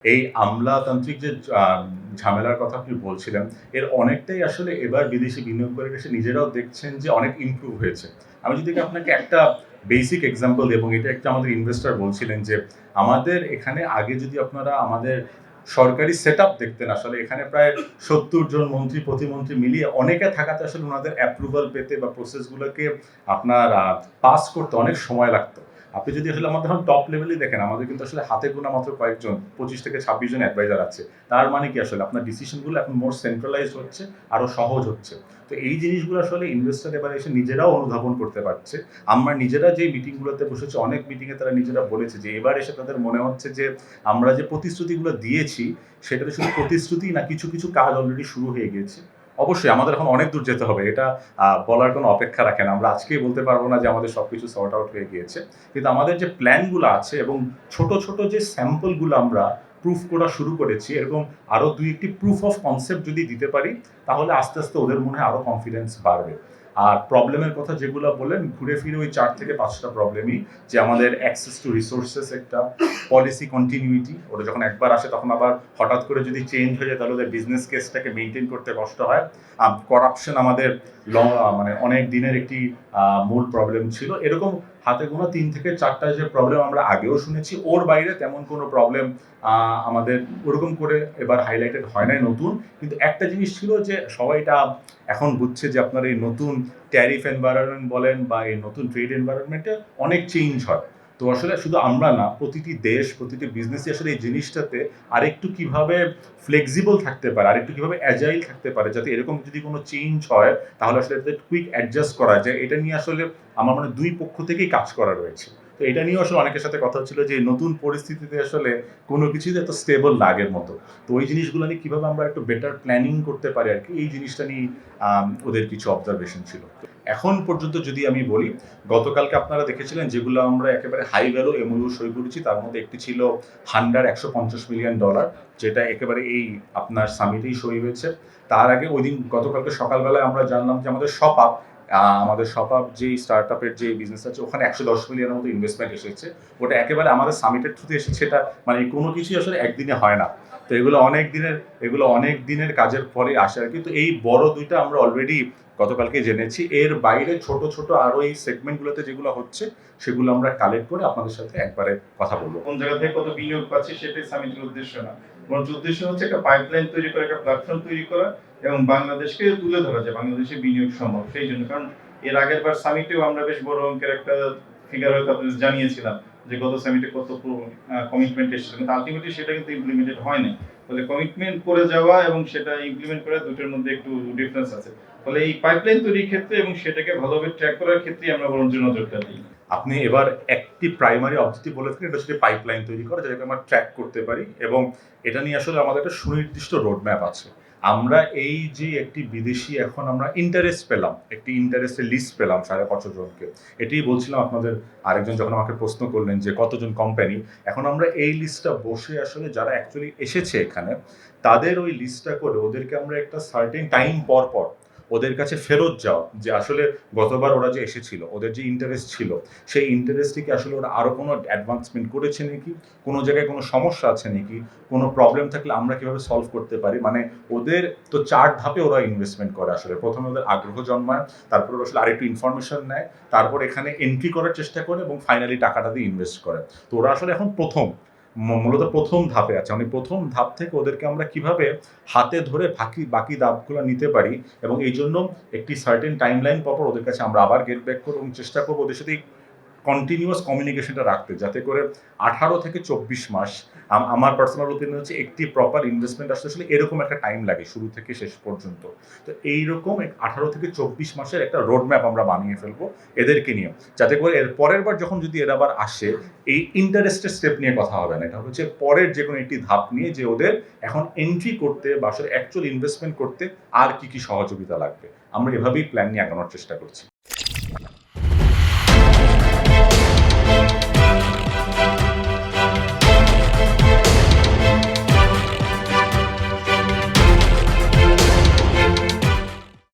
এই আমলাতান্ত্রিক যে ঝামেলার কথা আপনি বলছিলেন, এর অনেকটাই আসলে এবার বিদেশি বিনিয়োগকারীরা এসে নিজেরাও দেখছেন যে অনেক ইমপ্রুভ হয়েছে। আমি যদি আপনাকে একটা বেসিক এক্সাম্পল দিই, এবং এটা একটা আমাদের ইনভেস্টর বলছিলেন যে, আমাদের এখানে আগে যদি আপনারা আমাদের সরকারি সেটআপ দেখতেন, আসলে এখানে প্রায় ৭০ জন মন্ত্রী, প্রতিমন্ত্রী মিলিয়ে অনেকে থাকাতে আসলে উনাদের অ্যাপ্রুভাল পেতে বা প্রসেস গুলোকে আপনার পাস করতে অনেক সময় লাগতো। আপনি যদি আসলে আমাদের এখন টপ লেভেলেই দেখেন, আমাদের কিন্তু আসলে হাতে গোনা মাত্র কয়েকজন, ২৫ থেকে ২৬ জন অ্যাডভাইজার আছে। তার মানে কি আসলে আপনার ডিসিশনগুলো এখন মোর সেন্ট্রালাইজড হচ্ছে, আরো সহজ হচ্ছে। তো এই জিনিসগুলো আসলে ইনভেস্টর এবার এসে নিজেরাও অনুধাবন করতে পারছে। আমরা নিজেরা যে মিটিংগুলোতে বসেছি, অনেক মিটিংয়ে তারা নিজেরা বলেছে যে এবার এসে তাদের মনে হচ্ছে যে আমরা যে প্রতিশ্রুতিগুলো দিয়েছি, সেটাতে শুধু প্রতিশ্রুতিই না, কিছু, কিছু কাজ অলরেডি শুরু হয়ে গিয়েছে। অবশ্যই আমাদের এখন অনেক দূর যেতে হবে। এটা বলার কোনো অপেক্ষা রাখে না। আমরা আজকেই বলতে পারব না যে আমাদের সবকিছু সর্ট আউট হয়ে গিয়েছে। কিন্তু আমাদের যে প্ল্যানগুলো আছে এবং ছোট, ছোট যে স্যাম্পলগুলো আমরা প্রুফ করা শুরু করেছি, এরকম আরো ২-১ টি প্রুফ অফ কনসেপ্ট যদি দিতে পারি, তাহলে আস্তে, আস্তে ওদের মনে হয় আরো কনফিডেন্স বাড়বে। আর প্রবলেমের কথা যেগুলো বললেন, ঘুরে ফিরে ওই ৪ থেকে ৫ টা প্রবলেমই, যে আমাদের অ্যাক্সেস টু রিসোর্সেস একটা, পলিসি কন্টিনিউইটি, ওরা যখন একবার আসে তখন আবার হঠাৎ করে যদি চেঞ্জ হয়ে যায় তাহলে ওদের বিজনেস কেসটাকে মেইনটেইন করতে কষ্ট হয়। করাপশন আমাদের মানে অনেক দিনের একটি মূল প্রবলেম ছিল। এরকম হাতে গোনা ৩ থেকে ৪ টা যে প্রবলেম আমরা আগেও শুনেছি, ওর বাইরে তেমন কোনো প্রবলেম আমাদের ওরকম করে এবার হাইলাইটেড হয় নাই নতুন। কিন্তু একটা জিনিস ছিল যে সবাই এটা এখন বুঝছে যে আপনার এই নতুন ট্যারিফ এনভায়রনমেন্ট বলেন বা এই নতুন ট্রেড এনভায়রনমেন্টে অনেক চেঞ্জ হয়। তো আসলে শুধু আমরা না, প্রতিটি দেশ, প্রতিটি বিজনেসই আসলে এই জিনিসটাতে আরেকটু কিভাবে ফ্লেক্সিবল থাকতে পারে, আরেকটু কিভাবে অ্যাজাইল থাকতে পারে, যাতে এরকম যদি কোনো চেঞ্জ হয় তাহলে আসলে এটাতে কুইক অ্যাডজাস্ট করা যায়। এটা নিয়ে আসলে আমার মনে হয় ২ পক্ষ থেকেই কাজ করা রয়েছে। তো এটা নিয়েও আসলে অনেকের সাথে কথা হচ্ছিল যে নতুন পরিস্থিতিতে আসলে কোনো কিছুই এত স্টেবল না আগের মতো। তো ওই জিনিসগুলো নিয়ে কিভাবে আমরা একটু বেটার প্ল্যানিং করতে পারি আরকি, এই জিনিসটা নিয়ে ওদের কিছু অবজারভেশন ছিল। এখন পর্যন্ত যদি আমি বলি, গতকালকে আপনারা দেখেছিলেন যেগুলো আমরা একেবারে হাই ভ্যালু এমওইউ সই করেছি, তার মধ্যে একটি ছিল হান্ডার $১৫০ মিলিয়ন, যেটা একেবারে এই আপনার সামিটেই সই হয়েছে। তার আগে ওইদিন গতকালকে সকালবেলায় আমরা জানলাম যে আমাদের শপআপ যেই স্টার্টআপের যে বিজনেস আছে, ওখানে $১১০ মিলিয়নের মতো ইনভেস্টমেন্ট এসেছে। ওটা একেবারে আমাদের সামিটের থ্রুতে এসেছে। এটা মানে কোনো কিছুই আসলে একদিনে হয় না। তো এগুলো অনেক দিনের কাজের পরে আসে আরকি। তো এই বড় ২ টা আমরা অলরেডি গতকালকে জেনেছি। এর বাইরে ছোট, ছোট আরো এই সেগমেন্টগুলোতে যেগুলো হচ্ছে, সেগুলো আমরা কালেক্ট করে আপনাদের সাথে একবারে কথা বলব। কোন জায়গা থেকে কত বিনিয়োগ পাচ্ছি সেটাই সামিটের উদ্দেশ্য না। বরঞ্চ উদ্দেশ্য হচ্ছে একটা পাইপলাইন তৈরি করা, একটা প্ল্যাটফর্ম তৈরি করা এবং বাংলাদেশকে তুলে ধরা যে বাংলাদেশে বিনিয়োগ সম্ভব। সেই জন্য, কারণ এর আগের বার সামিটেও আমরা বেশ বড় অঙ্কের একটা ফিগার হয়তো আপনাদের জানিয়েছিলাম যে গত সামিটে কত কমিটমেন্ট এসেছে, কিন্তু আলটিমেটলি সেটা কিন্তু ইমপ্লিমেন্টেড হয় নাই। ফলে কমিটমেন্ট করে যাওয়া এবং সেটা ইমপ্লিমেন্ট করা, দুটোর মধ্যে একটু ডিফারেন্স আছে। ফলে এই পাইপলাইন তৈরির ক্ষেত্রে এবং সেটাকে ভালোভাবে ট্র্যাক করার ক্ষেত্রেই আমরা বরঞ্চ নজরটা দিই। আপনি এবার একটি প্রাইমারি অবজেক্টিভ বলেছেন, এটা হচ্ছে পাইপলাইন তৈরি করা, যেটাকে আমরা ট্র্যাক করতে পারি, এবং এটা নিয়ে আসলে আমাদের একটা সুনির্দিষ্ট রোডম্যাপ আছে। আমরা এই যে একটি বিদেশি এখন আমরা ইন্টারেস্ট পেলাম, একটি ইন্টারেস্টের লিস্ট পেলাম ৫.৫ জনকে। এটাই বলছিলাম আপনাদের আরেকজন যখন আমাকে প্রশ্ন করলেন যে কতজন কোম্পানি। এখন আমরা এই লিস্টটা বসে আসলে যারা অ্যাকচুয়ালি এসেছে এখানে, তাদের ওই লিস্টটা করে ওদেরকে আমরা একটা সার্টেন টাইম পর পর ওদের কাছে ফেরত যাওয়া, যে আসলে গতবার ওরা যে এসেছিল, ওদের যে ইন্টারেস্ট ছিল, সেই ইন্টারেস্টে কি আসলে ওরা আরো কোনো অ্যাডভান্সমেন্ট করেছে নাকি, কোনো জায়গায় কোনো সমস্যা আছে নাকি, কোনো প্রবলেম থাকলে আমরা কিভাবে সলভ করতে পারি। মানে ওদের তো ৪ ধাপে ওরা ইনভেস্টমেন্ট করে আসলে। প্রথমে ওদের আগ্রহ জন্মায়, তারপরে ওরা আসলে আরেকটু ইনফরমেশন নেয়, তারপর এখানে এন্ট্রি করার চেষ্টা করে এবং ফাইনালি টাকাটা দিয়ে ইনভেস্ট করে। তো ওরা আসলে এখন মূলত প্রথম ধাপে আছে। মানে প্রথম ধাপ থেকে ওদেরকে আমরা কিভাবে হাতে ধরে বাকি বাকি ধাপগুলো নিতে পারি, এবং এই জন্য একটি সার্টেন টাইমলাইন পর ওদের কাছে আমরা আবার গেট ব্যাক করবো এবং চেষ্টা করবো ওদের সাথে কন্টিনিউয়াস কমিউনিকেশনটা রাখতে, যাতে করে ১৮ থেকে ২৪ মাস, আমার পার্সোনাল ওপিনিয়ন হচ্ছে একটি প্রপার ইনভেস্টমেন্ট আসতে আসলে এরকম একটা টাইম লাগে শুরু থেকে শেষ পর্যন্ত। তো এইরকম ১৮ থেকে ২৪ মাসের একটা রোড ম্যাপ আমরা বানিয়ে ফেলবো এদেরকে নিয়ে, যাতে করে এর পরের বার যখন যদি এরা আবার আসে, এই ইন্টারেস্টের স্টেপ নিয়ে কথা হবে না। এটা হচ্ছে পরের যে কোনো একটি ধাপ নিয়ে, যে ওদের এখন এন্ট্রি করতে বা আসলে অ্যাকচুয়াল ইনভেস্টমেন্ট করতে আর কি সহযোগিতা লাগবে। আমরা এভাবেই প্ল্যান নিয়ে আগানোর চেষ্টা করছি।